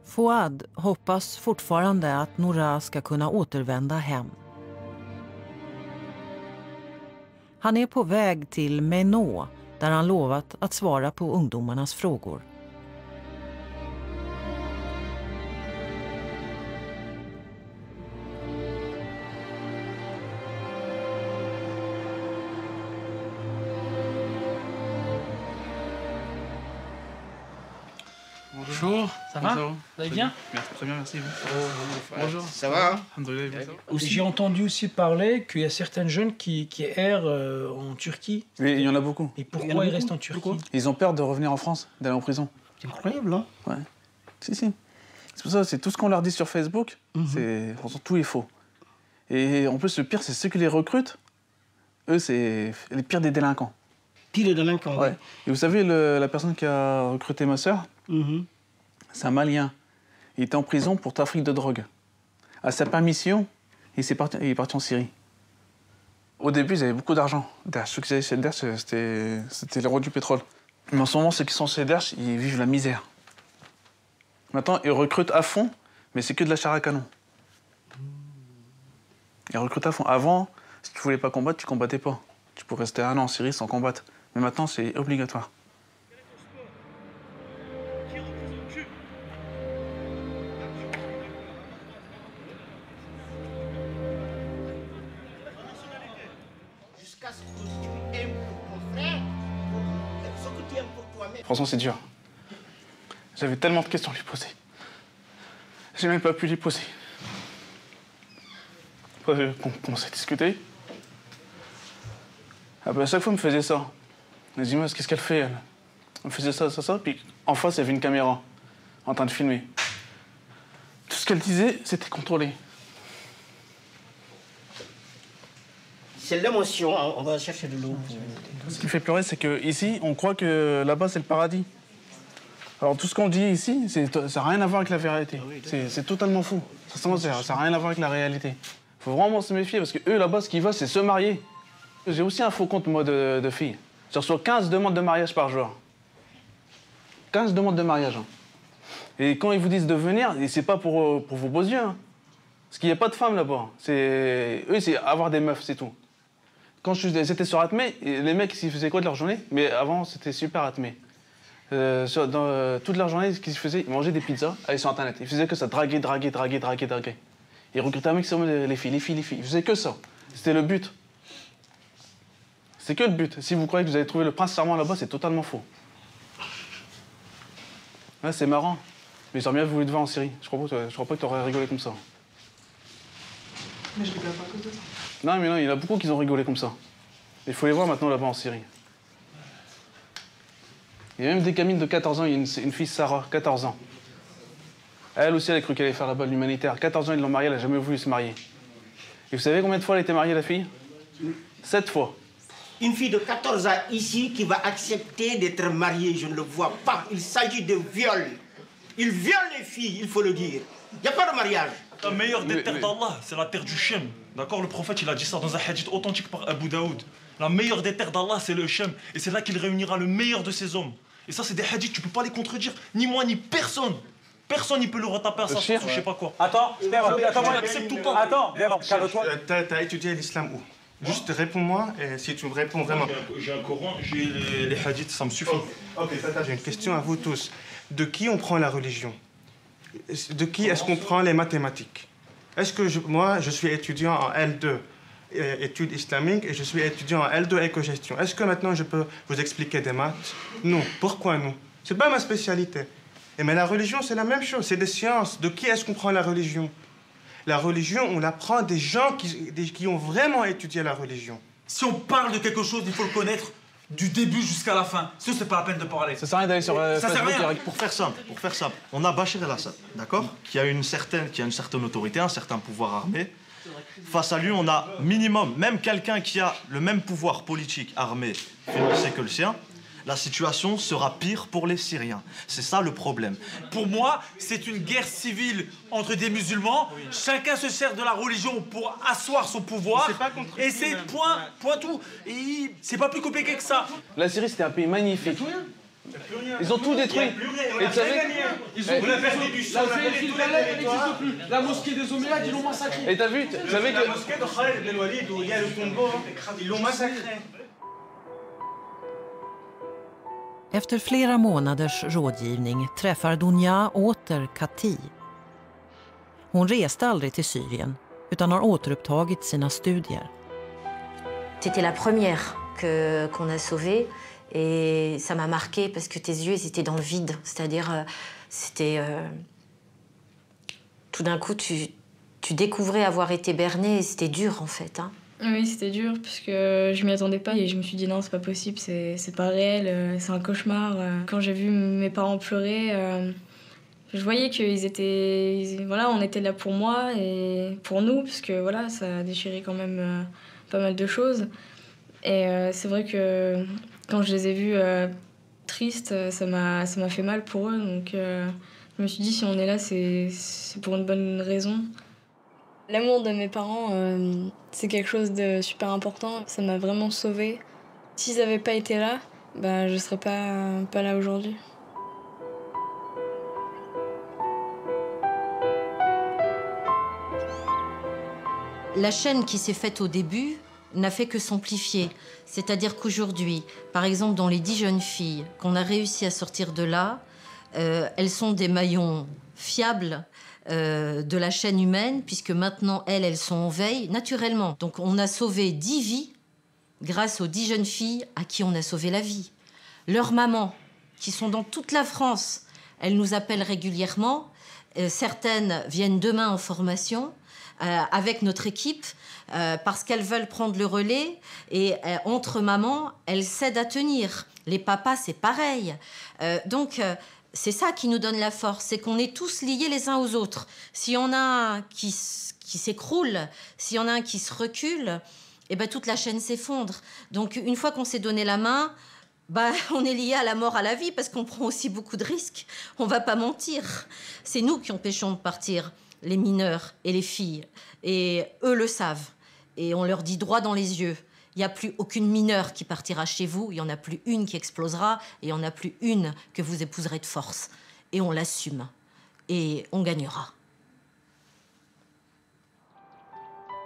Fouad hoppas fortfarande att Noura ska kunna återvända hem. Han är på väg till Menot där han lovat att svara på ungdomarnas frågor. Bonjour, ça va? Vous allez bien? Très bien, merci. Bonjour. Ça va? J'ai entendu aussi parler qu'il y a certains jeunes qui errent en Turquie. Oui, il y en a beaucoup. Et pourquoi ils restent en Turquie? Ils ont peur de revenir en France, d'aller en prison. C'est incroyable, hein? Ouais. Si. C'est pour ça, c'est tout ce qu'on leur dit sur Facebook, tout est faux. Et en plus, le pire, c'est ceux qui les recrutent. Eux, c'est les pires des délinquants. Pire des délinquants, ouais. Et vous savez, la personne qui a recruté ma sœur, c'est un Malien. Il était en prison pour trafic de drogue. À sa permission, il est parti en Syrie. Au début, ils avaient beaucoup d'argent. Ceux qui allaient chez Derch, c'était les rois du pétrole. Mais en ce moment, ceux qui sont chez Derch, ils vivent la misère. Maintenant, ils recrutent à fond, mais c'est que de la chair à canon. Ils recrutent à fond. Avant, si tu voulais pas combattre, tu combattais pas. Tu pouvais rester un an en Syrie sans combattre. Mais maintenant, c'est obligatoire. Franchement, c'est dur. J'avais tellement de questions à lui poser. J'ai même pas pu les poser. Après, on commençait à discuter. Après, à chaque fois, elle me faisait ça. Elle me dit, mais qu'est-ce qu'elle fait, elle? Elle me faisait ça, puis en face, il y avait une caméra en train de filmer. Tout ce qu'elle disait, c'était contrôlé. c'est l'émotion. On va chercher de l'eau. Ce qui fait pleurer, c'est qu'ici, on croit que là-bas, c'est le paradis. Alors tout ce qu'on dit ici, ça n'a rien à voir avec la vérité. C'est totalement fou. Ça n'a rien à voir avec la réalité. Il faut vraiment se méfier parce que eux là-bas, ce qu'ils veulent, c'est se marier. J'ai aussi un faux compte, moi, de filles. Je reçois 15 demandes de mariage par jour. 15 demandes de mariage. Hein. Et quand ils vous disent de venir, c'est pas pour vos beaux yeux. Hein. Parce qu'il n'y a pas de femmes là-bas. Eux, c'est avoir des meufs, c'est tout. Quand j'étais sur Atmé, les mecs, ils faisaient quoi de leur journée? Mais avant, c'était super Atmé. Toute leur journée, ce qu'ils faisaient, ils mangeaient des pizzas, allaient sur Internet. Ils faisaient que ça, draguer. Ils recrutaient un mec, les filles. Ils faisaient que ça. C'était le but. C'est que le but. Si vous croyez que vous avez trouvé le prince charmant là-bas, c'est totalement faux. Ouais, c'est marrant. Mais j'aurais bien voulu te voir en Syrie. Je crois pas que tu aurais rigolé comme ça. Mais je rigole pas à cause de ça. Non, mais non, il y en a beaucoup qui ont rigolé comme ça. Il faut les voir maintenant là-bas en Syrie. Il y a même des gamines de 14 ans, il y a une fille, Sarah, 14 ans. Elle aussi, elle a cru qu'elle allait faire là-bas l'humanitaire. 14 ans, ils l'ont mariée, elle n'a jamais voulu se marier. Et vous savez combien de fois elle a été mariée, la fille? 7 fois. Une fille de 14 ans ici qui va accepter d'être mariée, je ne le vois pas. Il s'agit de viol. Il viole les filles, il faut le dire. Il n'y a pas de mariage. La meilleure des terres d'Allah, c'est la terre du Shem. D'accord? Le prophète, il a dit ça dans un hadith authentique par Abu Daoud. La meilleure des terres d'Allah, c'est le Shem. Et c'est là qu'il réunira le meilleur de ses hommes. Et ça, c'est des hadiths, tu peux pas les contredire. Ni moi, ni personne. Personne n'y peut le retaper à sa source ou je sais pas quoi. Attends, j'accepte tout le temps. Attends, calme-toi. T'as étudié l'islam où? Juste réponds-moi, et si tu me réponds vraiment... J'ai un Coran, j'ai les hadiths, ça me suffit. Ok, j'ai une question à vous tous. De qui on prend la religion? De qui est-ce qu'on prend les mathématiques? Est-ce que moi, je suis étudiant en L2, études islamiques, et je suis étudiant en L2, éco-gestion. Est-ce que maintenant je peux vous expliquer des maths? Non. Pourquoi non? C'est pas ma spécialité. Mais la religion, c'est la même chose, c'est des sciences. De qui est-ce qu'on prend la religion? La religion, on l'apprend des gens qui ont vraiment étudié la religion. Si on parle de quelque chose, il faut le connaître du début jusqu'à la fin. Sinon, c'est pas la peine de parler. Ça sert à rien d'aller sur ça sert à rien. Pour faire simple, on a Bachar el-Assad, d'accord, qui a une certaine autorité, un certain pouvoir armé. Face à lui, on a minimum, même quelqu'un qui a le même pouvoir politique, armé, financé que le sien. La situation sera pire pour les Syriens. C'est ça le problème. Pour moi, c'est une guerre civile entre des musulmans. Oui. Chacun se sert de la religion pour asseoir son pouvoir. Et c'est point tout. Et c'est pas plus compliqué que ça. La Syrie, c'était un pays magnifique. Ils ont tout détruit. Et vous savez, ils ont perdu du sol. n'existe plus. La mosquée des Omeyyades, ils l'ont massacrée. Et t'as vu, tu savais que... La mosquée de Khaled Ben Walid, où il y a le tombeau, ils l'ont massacré. Efter flera månaders rådgivning träffar Dunya åter Kati. Hon reste aldrig till Syrien utan har återupptagit sina studier. C'était la première qu'on a sauvée et ça m'a marqué parce que tes yeux ils étaient dans le vide. C'est-à-dire, tout d'un coup, tu découvrais avoir été berné et c'était dur en fait. Hein. Oui, c'était dur parce que je m'y attendais pas et je me suis dit non, c'est pas possible, c'est pas réel, c'est un cauchemar. Quand j'ai vu mes parents pleurer, je voyais qu'ils étaient... Voilà, on était là pour moi et pour nous parce que voilà, ça a déchiré quand même pas mal de choses. Et c'est vrai que quand je les ai vus tristes, ça m'a fait mal pour eux. Donc je me suis dit si on est là, c'est pour une bonne raison. L'amour de mes parents, c'est quelque chose de super important. Ça m'a vraiment sauvée. S'ils n'avaient pas été là, bah, je ne serais pas là aujourd'hui. La chaîne qui s'est faite au début n'a fait que s'amplifier. C'est-à-dire qu'aujourd'hui, par exemple, dans les 10 jeunes filles qu'on a réussi à sortir de là, elles sont des maillons fiables de la chaîne humaine, puisque maintenant, elles sont en veille, naturellement. Donc, on a sauvé 10 vies grâce aux 10 jeunes filles à qui on a sauvé la vie. Leurs mamans, qui sont dans toute la France, elles nous appellent régulièrement. Certaines viennent demain en formation avec notre équipe parce qu'elles veulent prendre le relais. Et entre mamans, elles s'aident à tenir. Les papas, c'est pareil. C'est ça qui nous donne la force, c'est qu'on est tous liés les uns aux autres. S'il y en a un qui s'écroule, s'il y en a un qui se recule, et ben toute la chaîne s'effondre. Donc une fois qu'on s'est donné la main, on est lié à la mort, à la vie, parce qu'on prend aussi beaucoup de risques. On va pas mentir. C'est nous qui empêchons de partir les mineurs et les filles. Et eux le savent. Et on leur dit droit dans les yeux, il n'y a plus aucune mineure qui partira chez vous, il n'y en a plus une qui explosera, et il n'y en a plus une que vous épouserez de force. Et on l'assume. Et on gagnera.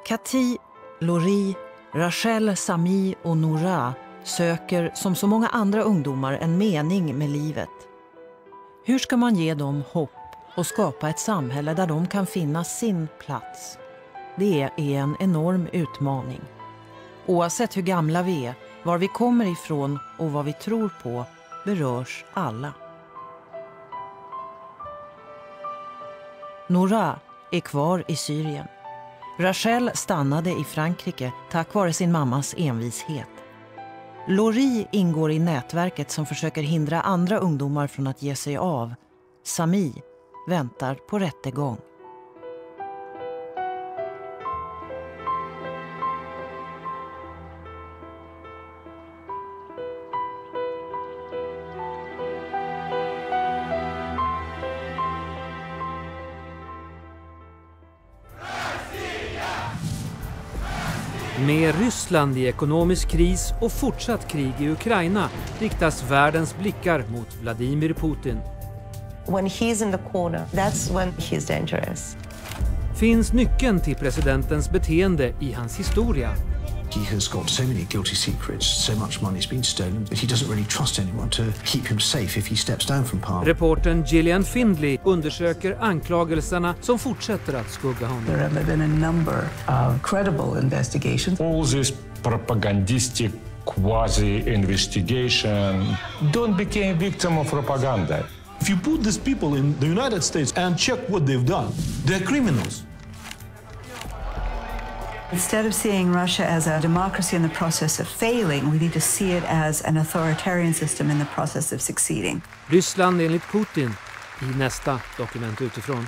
Kati, Lori, Rachel, Sami och Noura söker som så många andra ungdomar en mening med livet. Hur ska man ge dem hopp och skapa ett samhälle där de kan finna sin plats? Det är en enorm utmaning. Oavsett hur gamla vi är, var vi kommer ifrån och vad vi tror på berörs alla. Noura är kvar i Syrien. Rachel stannade i Frankrike tack vare sin mammas envishet. Lori ingår i nätverket som försöker hindra andra ungdomar från att ge sig av. Sami väntar på rättegång. Med Ryssland i ekonomisk kris och fortsatt krig i Ukraina riktas världens blickar mot Vladimir Putin. When he's in the corner, that's when he's dangerous. Finns nyckeln till presidentens beteende i hans historia? He has got so many guilty secrets, so much money's been stolen, but he doesn't really trust anyone to keep him safe if he steps down from power. Reportern Gillian Findley undersöker anklagelserna som fortsätter att skugga honom. There have been a number of credible investigations. All this propagandistic quasi-investigation don't become victim of propaganda. If you put these people in the United States and check what they've done, they're criminals. Instead of seeing Russia as a democracy in the process of failing, we need to see it as an authoritarian system in the process of succeeding. Ryssland enligt Putin i nästa Dokument utifrån.